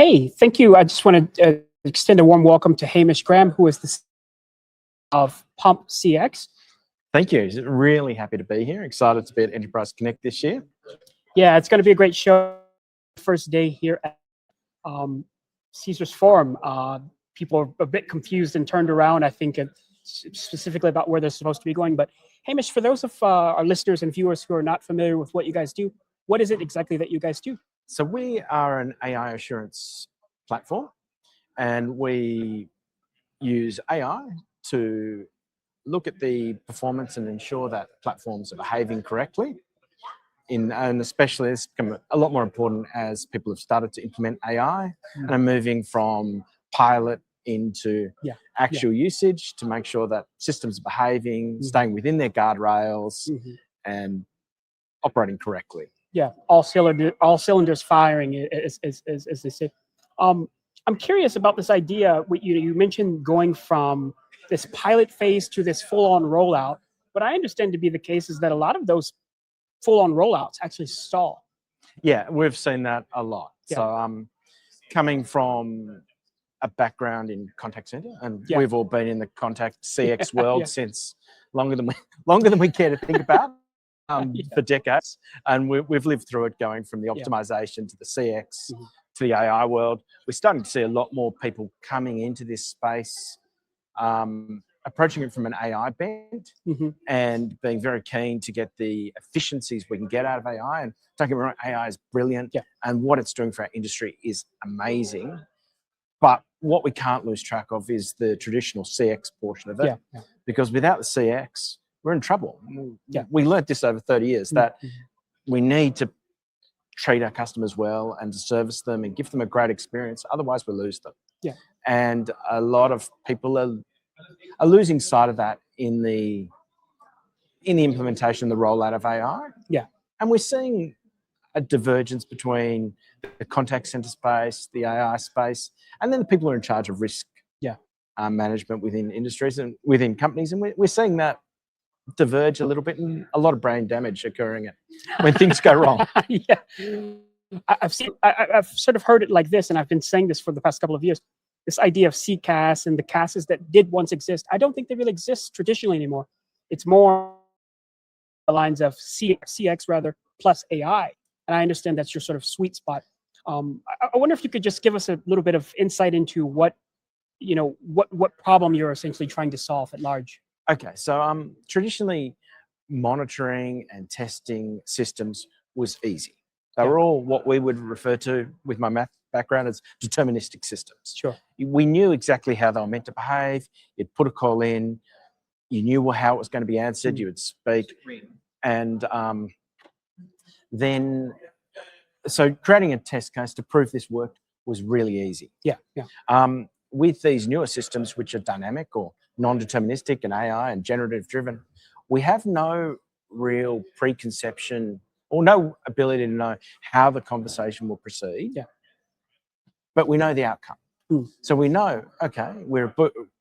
Hey, thank you. I just want to extend a warm welcome to Hamish Graham, who is the CEO of PumpCX. Thank you. Really happy to be here. Excited to be at Enterprise Connect this year. Yeah, it's going to be a great show. First day here at Caesars Forum. People are a bit confused and turned around, I think, specifically about where they're supposed to be going. But Hamish, for those of our listeners and viewers who are not familiar with what you guys do, what is it exactly that you guys do? So we are an AI assurance platform, and we use AI to look at the performance and ensure that platforms are behaving correctly. And especially it's become a lot more important as people have started to implement AI and are moving from pilot into actual usage to make sure that systems are behaving, staying within their guardrails and operating correctly. Yeah, all cylinders firing, as they say. I'm curious about this idea. You mentioned going from this pilot phase to this full-on rollout. What I understand to be the case is that a lot of those full-on rollouts actually stall. Yeah, we've seen that a lot. Yeah. So coming from a background in contact center, and we've all been in the contact CX world since longer than we care to think about. For decades, and we've lived through it, going from the optimization to the CX to the AI world. We're starting to see a lot more people coming into this space, approaching it from an AI bent and being very keen to get the efficiencies we can get out of AI. And don't get me wrong, AI is brilliant, and what it's doing for our industry is amazing. But what we can't lose track of is the traditional CX portion of it, because without the CX, we're in trouble. We learnt this over 30 years, that we need to treat our customers well and to service them and give them a great experience. Otherwise, we lose them. And a lot of people are losing sight of that in the implementation, the rollout of AI. And we're seeing a divergence between the contact center space, the AI space, and then the people who are in charge of risk management within industries and within companies. And we're seeing that diverge a little bit, and a lot of brain damage occurring when things go wrong. I've sort of heard it like this, and I've been saying this for the past couple of years. This idea of CCaaS and the CASs that did once exist, I don't think they really exist traditionally anymore. It's more the lines of CX rather plus AI, and I understand that's your sort of sweet spot. I wonder if you could just give us a little bit of insight into what problem you're essentially trying to solve at large. Okay, so traditionally, monitoring and testing systems was easy. They were all what we would refer to, with my math background, as deterministic systems. We knew exactly how they were meant to behave. You'd put a call in, you knew how it was going to be answered, you would speak. And so creating a test case to prove this worked was really easy. With these newer systems, which are dynamic or non-deterministic and AI and generative driven, we have no real preconception or no ability to know how the conversation will proceed. But we know the outcome. So we know, okay, we're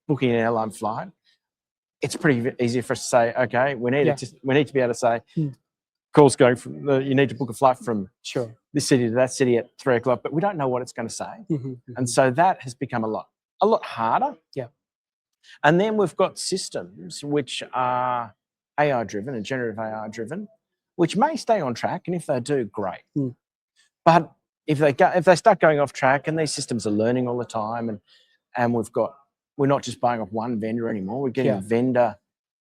booking an airline flight. It's pretty easy for us to say, okay, we need to be able to say, calls going from you need to book a flight from this city to that city at 3 o'clock, but we don't know what it's going to say. And so that has become a lot harder. And then we've got systems which are AI driven and generative AI driven, which may stay on track, and if they do, great. But if they start going off track, and these systems are learning all the time, and we're not just buying off one vendor anymore, we're getting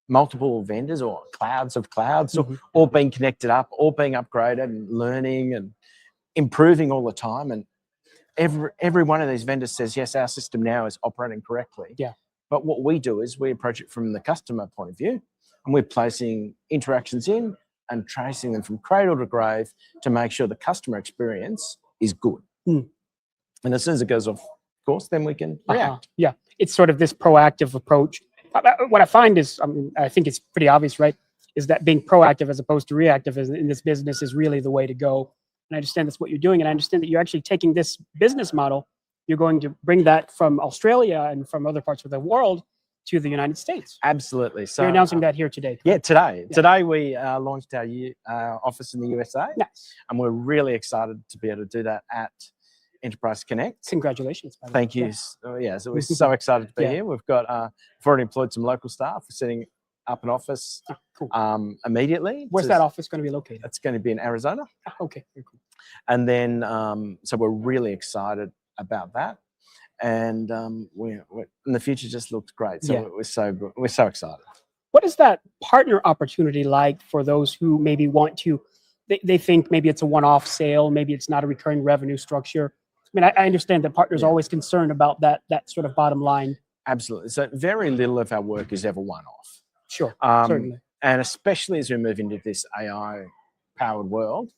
multiple vendors or clouds of clouds, all being connected up, all being upgraded and learning and improving all the time. And every one of these vendors says, yes, our system now is operating correctly. But what we do is we approach it from the customer point of view, and we're placing interactions in and tracing them from cradle to grave to make sure the customer experience is good. And as soon as it goes off course, then we can react. It's sort of this proactive approach. What I find is, I think it's pretty obvious, right, is that being proactive as opposed to reactive in this business is really the way to go. And I understand that's what you're doing, and I understand that you're actually taking this business model, you're going to bring that from Australia and from other parts of the world to the United States. Absolutely. So you're announcing that here today. Today. Today we launched our office in the USA. And we're really excited to be able to do that at Enterprise Connect. Congratulations. By the way. Thank you. Yeah, so we're so excited to be here. We've already employed some local staff. We're setting up an office immediately. Where's that office going to be located? It's going to be in Arizona. Okay, very cool. And then, so we're really excited about that. And and the future just looks great. So we're so excited. What is that partner opportunity like for those who maybe want to? They think maybe it's a one-off sale, maybe it's not a recurring revenue structure. I mean, I understand that partners are always concerned about that sort of bottom line. Absolutely. So very little of our work is ever one-off. Sure, certainly. And especially as we move into this AI-powered world,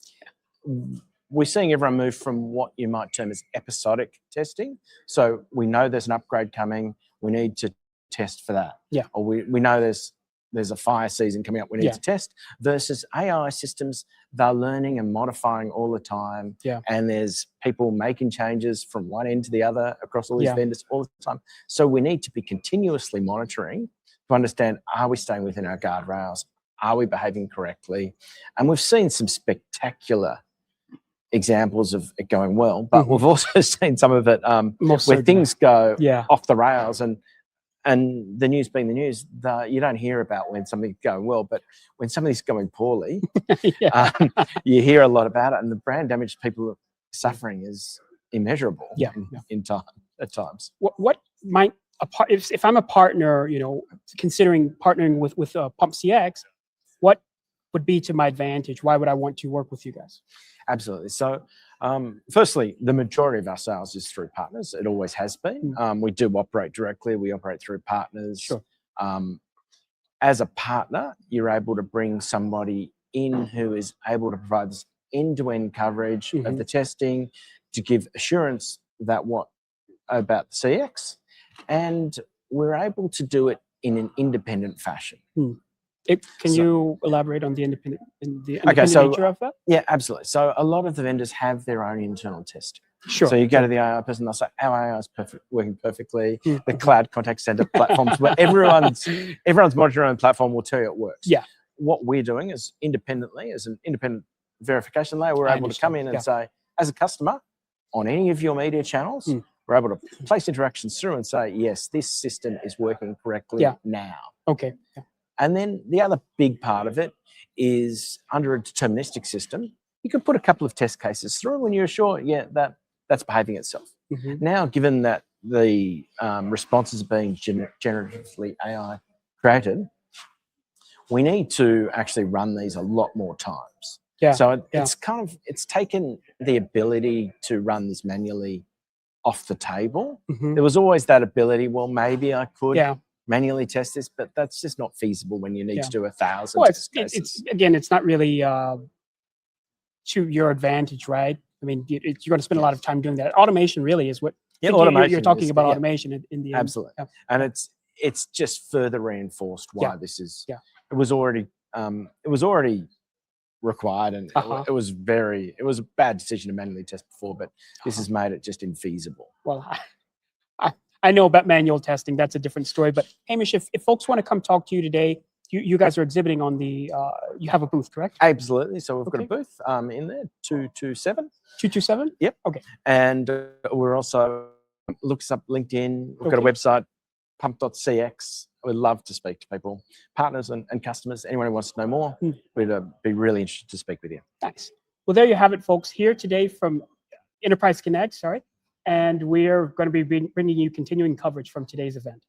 we're seeing everyone move from what you might term as episodic testing. So we know there's an upgrade coming. We need to test for that. Yeah. Or we know there's a fire season coming up. We need to test. Versus AI systems, they're learning and modifying all the time. Yeah. And there's people making changes from one end to the other across all these vendors all the time. So we need to be continuously monitoring to understand, are we staying within our guardrails? Are we behaving correctly? And we've seen some spectacular examples of it going well, but we've also seen some of it where things go off the rails, and the news being the news, you don't hear about when something's going well, but when something's going poorly, you hear a lot about it, and the brand damage people are suffering is immeasurable in time at times. What might if I'm a partner, considering partnering with PumpCX, what would be to my advantage? Why would I want to work with you guys? Absolutely. So, firstly, the majority of our sales is through partners. It always has been. We do operate directly. We operate through partners. Sure. As a partner, you're able to bring somebody in who is able to provide this end-to-end coverage of the testing, to give assurance about the CX, and we're able to do it in an independent fashion. Can you elaborate on the independent nature of that? Yeah, absolutely. So a lot of the vendors have their own internal test. Sure. So you go to the AI person, they'll say, our AI is working perfectly. The cloud contact center platforms where everyone's monitoring on platform will tell you it works. Yeah. What we're doing is independently, as an independent verification layer, we're able to come in and say, as a customer, on any of your media channels, we're able to place interactions through and say, yes, this system is working correctly now. Okay. Yeah. And then the other big part of it is, under a deterministic system, you can put a couple of test cases through when you're sure, that's behaving itself. Now, given that the responses are being generatively AI created, we need to actually run these a lot more times. Yeah. So it's taken the ability to run this manually off the table. There was always that ability, well, maybe I could manually test this, but that's just not feasible when you need to do 1,000 test cases. It's not really to your advantage, right? I mean, you're going to spend a lot of time doing that. Automation really is what you're talking about. Automation in the end. Absolutely, and it's just further reinforced why this is. It was already required, and it was a bad decision to manually test before, but this has made it just infeasible. Well, I know about manual testing. That's a different story. But Hamish, if folks want to come talk to you today, you guys are exhibiting on the, you have a booth, correct? Absolutely. So we've got a booth in there, 227. 227? Yep. Okay. And we're also, look us up LinkedIn. We've got a website, pump.cx. We'd love to speak to people, partners and customers. Anyone who wants to know more, we'd be really interested to speak with you. Nice. Well, there you have it, folks. Here today from Enterprise Connect, and we're going to be bringing you continuing coverage from today's event.